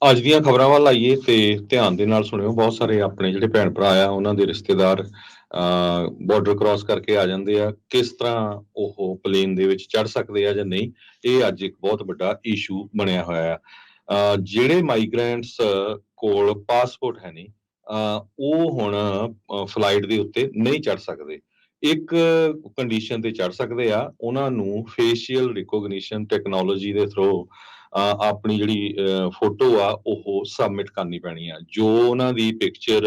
ਅੱਜ ਦੀਆਂ ਖਬਰਾਂ ਵੱਲ ਆਈਏ ਤੇ ਧਿਆਨ ਦੇ ਨਾਲ ਸੁਣਿਓ। ਬਹੁਤ ਸਾਰੇ ਆਪਣੇ ਜਿਹੜੇ ਭੈਣ ਭਰਾ ਆ ਉਹਨਾਂ ਦੇ ਰਿਸ਼ਤੇਦਾਰ ਬਾਰਡਰ ਕ੍ਰਾਸ ਕਰਕੇ ਆ ਜਾਂਦੇ ਆ। ਕਿਸ ਤਰ੍ਹਾਂ ਉਹ ਪਲੇਨ ਦੇ ਵਿੱਚ ਚੜ ਸਕਦੇ ਆ ਜਾਂ ਨਹੀਂ, ਇਹ ਅੱਜ ਇੱਕ ਬਹੁਤ ਵੱਡਾ ਇਸ਼ੂ ਬਣਿਆ ਹੋਇਆ ਆ। ਜਿਹੜੇ ਮਾਈਗ੍ਰੈਂਟਸ ਕੋਲ ਪਾਸਪੋਰਟ ਹੈ ਨਹੀਂ, ਉਹ ਹੁਣ ਫਲਾਈਟ ਦੇ ਉੱਤੇ ਨਹੀਂ ਚੜ ਸਕਦੇ। ਇੱਕ ਕੰਡੀਸ਼ਨ ਤੇ ਚੜ ਸਕਦੇ ਆ, ਉਹਨਾਂ ਨੂੰ ਫੇਸ਼ੀਅਲ ਰਿਕੋਗਨੀਸ਼ਨ ਟੈਕਨੋਲੋਜੀ ਦੇ ਥਰੂ ਆਪਣੀ ਜਿਹੜੀ ਫੋਟੋ ਆ ਉਹ ਸਬਮਿਟ ਕਰਨੀ ਪੈਣੀ ਆ। ਜੋ ਉਹਨਾਂ ਦੀ ਪਿਕਚਰ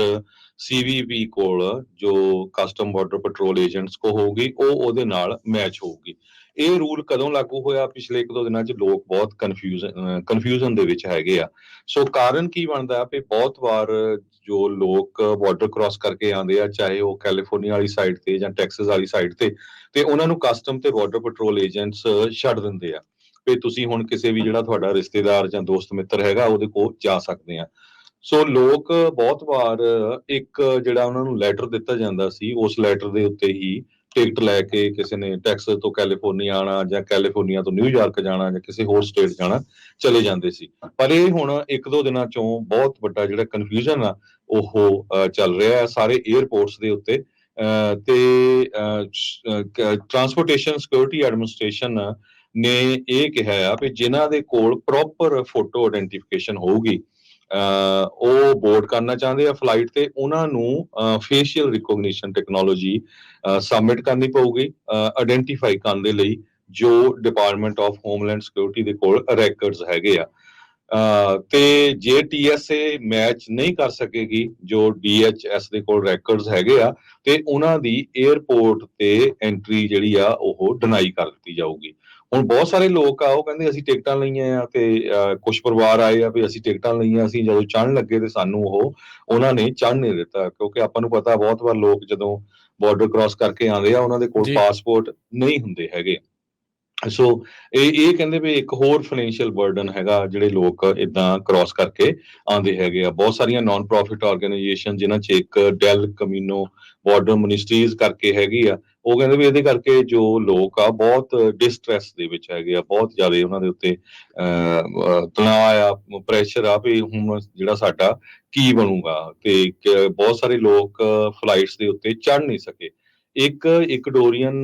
ਸੀਵੀਪੀ ਕੋਲ, ਜੋ ਕਸਟਮ ਬਾਰਡਰ ਪੈਟਰੋਲ ਏਜੰਟਸ ਕੋ ਹੋਊਗੀ, ਉਹ ਉਹਦੇ ਨਾਲ ਮੈਚ ਹੋਊਗੀ। ਇਹ ਰੂਲ ਕਦੋਂ ਲਾਗੂ ਹੋਇਆ? ਪਿਛਲੇ 1-2 ਦਿਨਾਂ 'ਚ ਲੋਕ ਬਹੁਤ ਕਨਫਿਊਜ਼ਨ ਦੇ ਵਿੱਚ ਹੈਗੇ ਆ। ਸੋ ਕਾਰਨ ਕੀ ਬਣਦਾ ਵੀ ਬਹੁਤ ਵਾਰ ਜੋ ਲੋਕ ਬਾਰਡਰ ਕ੍ਰਾਸ ਕਰਕੇ ਆਉਂਦੇ ਆ, ਚਾਹੇ ਉਹ ਕੈਲੀਫੋਰਨੀਆ ਵਾਲੀ ਸਾਈਡ ਤੇ ਜਾਂ ਟੈਕਸਸ ਵਾਲੀ ਸਾਈਡ ਤੇ ਉਹਨਾਂ ਨੂੰ ਕਸਟਮ ਤੇ ਬਾਰਡਰ ਪੈਟਰੋਲ ਏਜੰਟਸ ਛੱਡ ਦਿੰਦੇ ਆ ਵੀ ਤੁਸੀਂ ਹੁਣ ਕਿਸੇ ਵੀ ਜਿਹੜਾ ਤੁਹਾਡਾ ਰਿਸ਼ਤੇਦਾਰ ਜਾਂ ਦੋਸਤ ਮਿੱਤਰ ਹੈਗਾ ਉਹਦੇ ਕੋਲ ਜਾ ਸਕਦੇ ਆ। ਸੋ ਲੋਕ ਬਹੁਤ ਵਾਰ ਇੱਕ ਜਿਹੜਾ ਉਹਨਾਂ ਨੂੰ ਲੈਟਰ ਦਿੱਤਾ ਜਾਂਦਾ ਸੀ, ਉਸ ਲੈਟਰ ਦੇ ਉੱਤੇ ਹੀ ਟਿਕਟ ਲੈ ਕੇ ਕਿਸੇ ਨੇ ਟੈਕਸਸ ਤੋਂ ਕੈਲੀਫੋਰਨੀਆ ਆਉਣਾ ਜਾਂ ਕੈਲੀਫੋਰਨੀਆ ਤੋਂ ਨਿਊਯਾਰਕ ਜਾਣਾ ਜਾਂ ਕਿਸੇ ਹੋਰ ਸਟੇਟ ਜਾਣਾ, ਚਲੇ ਜਾਂਦੇ ਸੀ। ਪਰ ਇਹ ਹੁਣ 1-2 ਦਿਨਾਂ ਚੋਂ ਬਹੁਤ ਵੱਡਾ ਜਿਹੜਾ ਕਨਫਿਊਜ਼ਨ ਆ ਉਹ ਚੱਲ ਰਿਹਾ ਹੈ ਸਾਰੇ ਏਅਰਪੋਰਟਸ ਦੇ ਉੱਤੇ। ਤੇ ਟਰਾਂਸਪੋਰਟੇਸ਼ਨ ਸਿਕਿਉਰਿਟੀ ਐਡਮਿਨਿਸਟ੍ਰੇਸ਼ਨ ਨੇ ਇਹ ਕਿਹਾ ਆ ਵੀ ਜਿਨ੍ਹਾਂ ਦੇ ਕੋਲ ਪ੍ਰੋਪਰ ਫੋਟੋ ਆਇਡੈਂਟੀਫਿਕੇਸ਼ਨ ਹੋਊਗੀ, ਉਹ ਬੋਰਡ ਕਰਨਾ ਚਾਹੁੰਦੇ ਆ ਫਲਾਈਟ ਤੇ, ਉਹਨਾਂ ਨੂੰ ਫੇਸ਼ੀਅਲ ਰਿਕੋਗਨੀਸ਼ਨ ਟੈਕਨੋਲੋਜੀ ਸਬਮਿਟ ਕਰਨੀ ਪਊਗੀ ਆਇਡੈਂਟੀਫਾਈ ਕਰਨ ਦੇ ਲਈ, ਜੋ ਡਿਪਾਰਟਮੈਂਟ ਆਫ ਹੋਮਲੈਂਡ ਸਿਕਿਉਰਿਟੀ ਦੇ ਕੋਲ ਰੈਕਰਡਸ ਹੈਗੇ ਆ। ਤੇ ਜੇ TSA ਮੈਚ ਨਹੀਂ ਕਰ ਸਕੇਗੀ, ਜੋ DHS ਦੇ ਕੋਲ ਰੈਕਰਡਸ ਹੈਗੇ ਆ, ਤੇ ਉਹਨਾਂ ਦੀ 에ਅਰਪੋਰਟ ਤੇ ਐਂਟਰੀ ਜਿਹੜੀ ਆ ਉਹ ਡਿਨਾਈ ਕਰ ਦਿੱਤੀ ਜਾਊਗੀ। ਹੁਣ ਬਹੁਤ ਸਾਰੇ ਲੋਕ ਆ ਉਹ ਕਹਿੰਦੇ ਅਸੀਂ ਟਿਕਟਾਂ ਲਈਆਂ ਆ, ਤੇ ਕੁਝ ਪਰਿਵਾਰ ਆਏ ਆ ਵੀ ਅਸੀਂ ਟਿਕਟਾਂ ਲਈਆਂ, ਅਸੀਂ ਜਦੋਂ ਚੜ੍ਹਨ ਲੱਗੇ ਤੇ ਸਾਨੂੰ ਉਹਨਾਂ ਨੇ ਚੜ੍ਹਨ ਨਹੀਂ ਦਿੱਤਾ। ਕਿਉਂਕਿ ਆਪਾਂ ਨੂੰ ਪਤਾ ਬਹੁਤ ਵਾਰ ਲੋਕ ਜਦੋਂ ਬਾਰਡਰ ਕ੍ਰਾਸ ਕਰਕੇ ਆਉਂਦੇ ਆ ਉਹਨਾਂ ਦੇ ਕੋਲ ਜੀ ਪਾਸਪੋਰਟ ਨਹੀਂ ਹੁੰਦੇ ਹੈਗੇ। ਸੋ ਇਹ ਕਹਿੰਦੇ ਵੀ ਇੱਕ ਹੋਰ ਫਾਈਨੈਂਸ਼ੀਅਲ ਬਰਡਨ ਹੈਗਾ ਜਿਹੜੇ ਲੋਕ ਇਦਾਂ ਕ੍ਰਾਸ ਕਰਕੇ ਆਉਂਦੇ ਹੈਗੇ ਆ। ਬਹੁਤ ਸਾਰੀਆਂ ਨਾਨ ਪ੍ਰੋਫਿਟ ਆਰਗੇਨਾਈਜੇਸ਼ਨ ਜਿਨ੍ਹਾਂ 'ਚ ਇੱਕ ਡੈਲ ਕਮਿਨੋ ਬਾਰਡਰ ਮਿਨਿਸਟਰੀਜ਼ ਕਰਕੇ ਹੈਗੀ ਆ, ਉਹ ਕਹਿੰਦੇ ਵੀ ਇਹਦੇ ਕਰਕੇ ਜੋ ਲੋਕ ਆ ਬਹੁਤ ਡਿਸਟ੍ਰੈਸ ਦੇ ਵਿੱਚ ਹੈਗੇ ਆ, ਬਹੁਤ ਜ਼ਿਆਦਾ ਉਹਨਾਂ ਦੇ ਉੱਤੇ ਤਣਾਅ ਆ, ਪ੍ਰੈਸ਼ਰ ਆ ਵੀ ਹੁਣ ਜਿਹੜਾ ਸਾਡਾ ਕੀ ਬਣੂਗਾ। ਤੇ ਬਹੁਤ ਸਾਰੇ ਲੋਕ ਫਲਾਈਟਸ ਦੇ ਉੱਤੇ ਚੜ੍ਹ ਨਹੀਂ ਸਕੇ। ਇੱਕ ਇਕੋਡੋਰੀਅਨ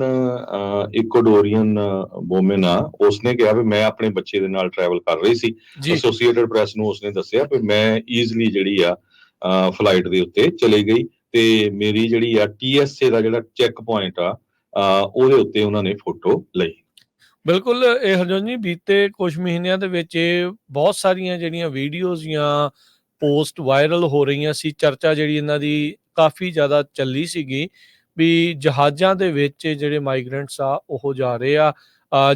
ਵੂਮਨ ਆ, ਉਸਨੇ ਕਿਹਾ ਵੀ ਮੈਂ ਆਪਣੇ ਬੱਚੇ ਦੇ ਨਾਲ ਟਰੈਵਲ ਕਰ ਰਹੀ ਸੀ। ਜੀ ਐਸੋਸੀਏਟਡ ਪ੍ਰੈਸ ਨੂੰ ਉਸਨੇ ਦੱਸਿਆ ਵੀ ਮੈਂ ਈਜ਼ਲੀ ਜਿਹੜੀ ਆ ਫਲਾਈਟ ਦੇ ਉੱਤੇ ਚਲੀ ਗਈ, ਤੇ ਮੇਰੀ ਜਿਹੜੀ ਆ TSA ਦਾ ਜਿਹੜਾ ਚੈੱਕ ਪੁਆਇੰਟ ਆ, ਉਹਦੇ ਉੱਤੇ ਉਹਨਾਂ ਨੇ ਫੋਟੋ ਲਈ। ਬਿਲਕੁਲ ਇਹ ਹਰਜੋਤ ਜੀ, ਬੀਤੇ ਕੁਝ ਮਹੀਨਿਆਂ ਦੇ ਵਿੱਚ ਇਹ ਬਹੁਤ ਸਾਰੀਆਂ ਜਿਹੜੀਆਂ ਵੀਡੀਓਜ਼ ਜਾਂ ਪੋਸਟ ਵਾਇਰਲ ਹੋ ਰਹੀਆਂ ਸੀ। ਚਰਚਾ ਜਿਹੜੀ ਇਹਨਾਂ ਦੀ ਕਾਫੀ ਜ਼ਿਆਦਾ ਚੱਲੀ ਸੀਗੀ ਵੀ ਜਹਾਜ਼ਾਂ ਦੇ ਵਿੱਚ ਜਿਹੜੇ ਮਾਈਗਰੈਂਟਸ ਆ ਉਹ ਜਾ ਰਹੇ ਆ,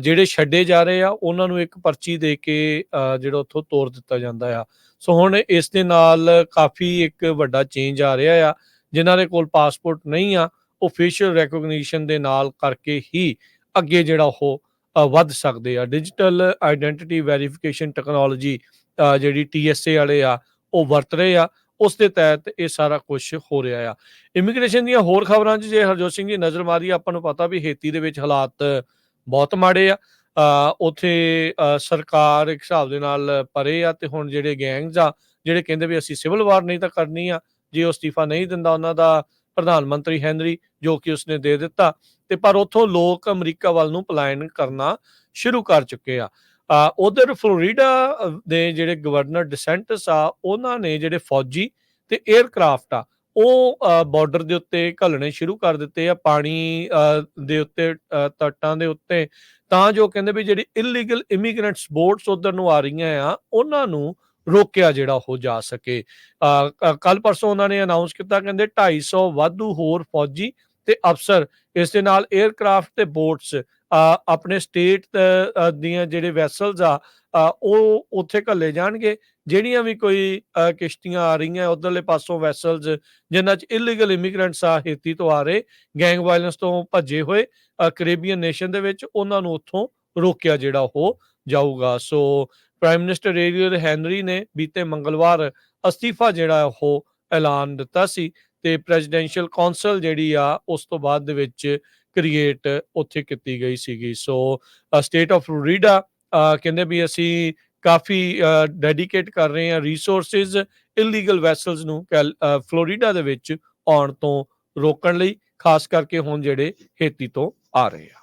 ਜਿਹੜੇ ਛੱਡੇ ਜਾ ਰਹੇ ਆ ਉਹਨਾਂ ਨੂੰ ਇੱਕ ਪਰਚੀ ਦੇ ਕੇ ਜਿਹੜਾ ਉੱਥੋਂ ਤੋਰ ਦਿੱਤਾ ਜਾਂਦਾ ਆ। ਸੋ ਹੁਣ ਇਸ ਦੇ ਨਾਲ ਕਾਫੀ ਇੱਕ ਵੱਡਾ ਚੇਂਜ ਆ ਰਿਹਾ ਆ। ਜਿਨ੍ਹਾਂ ਦੇ ਕੋਲ ਪਾਸਪੋਰਟ ਨਹੀਂ ਆ, ਉਹ ਫੇਸ਼ੀਅਲ ਰੈਕੋਗਨੀਸ਼ਨ ਦੇ ਨਾਲ ਕਰਕੇ ਹੀ ਅੱਗੇ ਜਿਹੜਾ ਉਹ ਵੱਧ ਸਕਦੇ ਆ। ਡਿਜੀਟਲ ਆਈਡੈਂਟੀਟੀ ਵੈਰੀਫਿਕੇਸ਼ਨ ਟੈਕਨੋਲੋਜੀ ਜਿਹੜੀ TSA ਵਾਲੇ ਆ ਉਹ ਵਰਤ ਰਹੇ ਆ, ਉਸ ਦੇ ਤਹਿਤ ਇਹ ਸਾਰਾ ਕੁਝ ਹੋ ਰਿਹਾ ਆ। ਇਮੀਗ੍ਰੇਸ਼ਨ ਦੀਆਂ ਹੋਰ ਖਬਰਾਂ 'ਚ ਜੇ ਹਰਜੋਤ ਸਿੰਘ ਜੀ ਨਜ਼ਰ ਮਾਰੀ, ਆਪਾਂ ਨੂੰ ਪਤਾ ਵੀ ਹੇਤੀ ਦੇ ਵਿੱਚ ਹਾਲਾਤ ਬਹੁਤ ਮਾੜੇ ਆ। ਉੱਥੇ ਸਰਕਾਰ ਇੱਕ ਹਿਸਾਬ ਦੇ ਨਾਲ ਪਰੇ ਆ, ਤੇ ਹੁਣ ਜਿਹੜੇ ਗੈਂਗਸ ਆ ਜਿਹੜੇ ਕਹਿੰਦੇ ਵੀ ਅਸੀਂ ਸਿਵਲ ਵਾਰ ਨਹੀਂ ਤਾਂ ਕਰਨੀ ਆ, ਜੇ ਉਹ ਅਸਤੀਫਾ ਨਹੀਂ ਦਿੰਦਾ ਉਹਨਾਂ ਦਾ ਪ੍ਰਧਾਨ ਮੰਤਰੀ ਹੈਨਰੀ, ਜੋ ਕਿ ਉਸਨੇ ਦੇ ਦਿੱਤਾ, ਤੇ ਪਰ ਉੱਥੋਂ ਲੋਕ ਅਮਰੀਕਾ ਵੱਲ ਨੂੰ ਪਲਾਇਨ ਕਰਨਾ ਸ਼ੁਰੂ ਕਰ ਚੁੱਕੇ ਆ। ਉਧਰ ਫਲੋਰੀਡਾ ਦੇ ਜਿਹੜੇ ਗਵਰਨਰ ਡਿਸੈਂਟਸ ਆ, ਉਹਨਾਂ ਨੇ ਜਿਹੜੇ ਫੌਜੀ ਤੇ 에ਅਰਕ੍ਰਾਫਟ ਆ ਉਹ ਬਾਰਡਰ ਦੇ ਉੱਤੇ ਘੱਲਣੇ ਸ਼ੁਰੂ ਕਰ ਦਿੱਤੇ ਆ, ਪਾਣੀ ਦੇ ਉੱਤੇ, ਤੱਟਾਂ ਦੇ ਉੱਤੇ, ਤਾਂ ਜੋ ਕਹਿੰਦੇ ਵੀ ਜਿਹੜੀ ਇਲੀਗਲ ਇਮੀਗ੍ਰੈਂਟਸ ਬੋਟਸ ਉਧਰ ਨੂੰ ਆ ਰਹੀਆਂ ਆ ਉਹਨਾਂ ਨੂੰ ਰੋਕਿਆ ਜਿਹੜਾ ਹੋ ਜਾ ਸਕੇ। ਕੱਲ ਪਰਸੋਂ ਉਹਨਾਂ ਨੇ ਅਨਾਉਂਸ ਕੀਤਾ, ਕਹਿੰਦੇ 250 ਵਾਧੂ ਹੋਰ ਫੌਜੀ ਤੇ ਅਫਸਰ ਇਸ ਦੇ ਨਾਲ 에ਅਰਕ੍ਰਾਫਟ ਤੇ ਬੋਟਸ ਆਪਣੇ ਸਟੇਟ ਦੀਆਂ ਜਿਹੜੇ ਵੈਸਲਸ ਆ ਉਹ ਉੱਥੇ ਘੱਲੇ ਜਾਣਗੇ। ਜਿਹੜੀਆਂ ਵੀ ਕੋਈ ਕਿਸ਼ਤੀਆਂ ਆ ਰਹੀਆਂ ਉਧਰਲੇ ਪਾਸੋਂ ਵੈਸਲਸ ਜਿਨ੍ਹਾਂ 'ਚ ਇਲੀਗਲ ਇਮੀਗ੍ਰੈਂਟਸ ਆ ਹੇਤੀ ਤੋਂ ਆ ਰਹੇ, ਗੈਂਗ ਵਾਇਲੈਂਸ ਤੋਂ ਭੱਜੇ ਹੋਏ ਕੈਰੇਬੀਅਨ ਨੇਸ਼ਨ ਦੇ ਵਿੱਚ, ਉਹਨਾਂ ਨੂੰ ਉੱਥੋਂ ਰੋਕਿਆ ਜਿਹੜਾ ਉਹ ਜਾਊਗਾ। ਸੋ ਪ੍ਰਾਈਮ ਮਿਨਿਸਟਰ ਏਰੀਅਲ ਹੈਨਰੀ ਨੇ ਬੀਤੇ ਮੰਗਲਵਾਰ ਅਸਤੀਫਾ ਜਿਹੜਾ ਉਹ ਐਲਾਨ ਦਿੱਤਾ ਸੀ, ਤੇ ਪ੍ਰੈਜ਼ੀਡੈਂਸ਼ੀਅਲ ਕੌਂਸਲ ਜਿਹੜੀ ਆ ਉਸ ਤੋਂ ਬਾਅਦ ਦੇ ਵਿੱਚ ਕ੍ਰੀਏਟ ਉੱਥੇ ਕੀਤੀ ਗਈ ਸੀਗੀ। ਸੋ ਸਟੇਟ ਆਫ ਫਲੋਰੀਡਾ ਕਹਿੰਦੇ ਵੀ ਅਸੀਂ ਕਾਫੀ ਡੈਡੀਕੇਟ ਕਰ ਰਹੇ ਆ ਰਿਸੋਰਸਿਸ ਇਲੀਗਲ ਵੈਸਲਸ ਨੂੰ ਫਲੋਰੀਡਾ ਦੇ ਵਿੱਚ ਆਉਣ ਤੋਂ ਰੋਕਣ ਲਈ, ਖਾਸ ਕਰਕੇ ਹੁਣ ਜਿਹੜੇ ਹੇਤੀ ਤੋਂ ਆ ਰਹੇ ਆ।